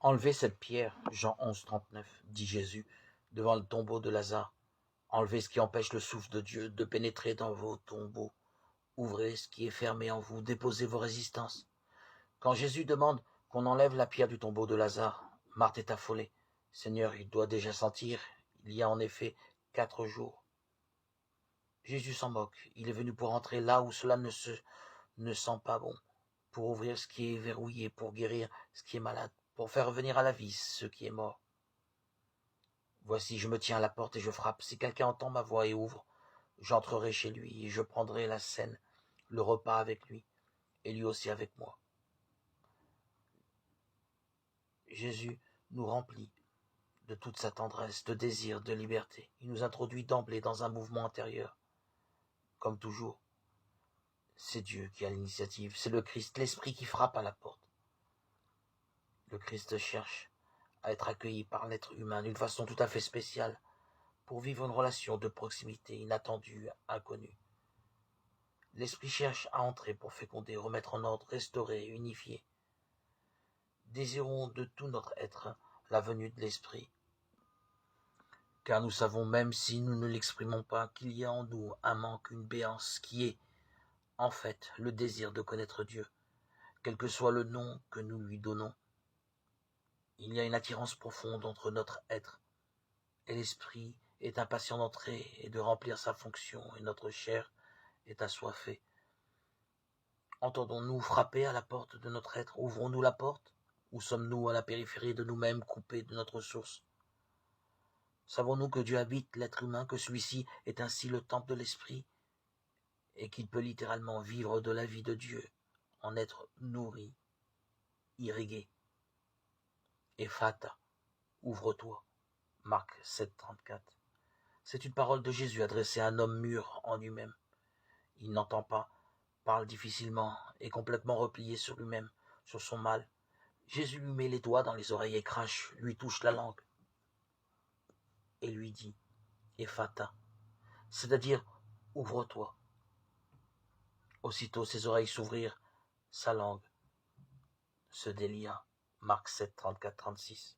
Enlevez cette pierre, Jean 11, 39, dit Jésus, devant le tombeau de Lazare. Enlevez ce qui empêche le souffle de Dieu de pénétrer dans vos tombeaux. Ouvrez ce qui est fermé en vous, déposez vos résistances. Quand Jésus demande qu'on enlève la pierre du tombeau de Lazare, Marthe est affolée. Seigneur, il doit déjà sentir, il y a en effet 4 jours. Jésus s'en moque, il est venu pour entrer là où cela ne sent pas bon, pour ouvrir ce qui est verrouillé, pour guérir ce qui est malade, pour faire revenir à la vie ce qui est mort. Voici, je me tiens à la porte et je frappe. Si quelqu'un entend ma voix et ouvre, j'entrerai chez lui et je prendrai la scène, le repas avec lui, et lui aussi avec moi. Jésus nous remplit de toute sa tendresse, de désir, de liberté. Il nous introduit d'emblée dans un mouvement intérieur. Comme toujours, c'est Dieu qui a l'initiative, c'est le Christ, l'Esprit qui frappe à la porte. Le Christ cherche à être accueilli par l'être humain d'une façon tout à fait spéciale, pour vivre une relation de proximité inattendue, inconnue. L'Esprit cherche à entrer pour féconder, remettre en ordre, restaurer, unifier. Désirons de tout notre être la venue de l'Esprit, car nous savons, même si nous ne l'exprimons pas, qu'il y a en nous un manque, une béance, qui est, en fait, le désir de connaître Dieu, quel que soit le nom que nous lui donnons. Il y a une attirance profonde entre notre être, et l'Esprit est impatient d'entrer et de remplir sa fonction, et notre chair est assoiffée. Entendons-nous frapper à la porte de notre être? Ouvrons-nous la porte? Ou sommes-nous à la périphérie de nous-mêmes, coupés de notre source? Savons-nous que Dieu habite l'être humain, que celui-ci est ainsi le temple de l'Esprit, et qu'il peut littéralement vivre de la vie de Dieu, en être nourri, irrigué? Ephata, ouvre-toi. Marc 7, 34. C'est une parole de Jésus adressée à un homme mûr en lui-même. Il n'entend pas, parle difficilement, est complètement replié sur lui-même, sur son mal. Jésus lui met les doigts dans les oreilles et crache, lui touche la langue et lui dit Ephata, c'est-à-dire ouvre-toi. Aussitôt ses oreilles s'ouvrirent, sa langue se délia. Marc 7, 34, 36.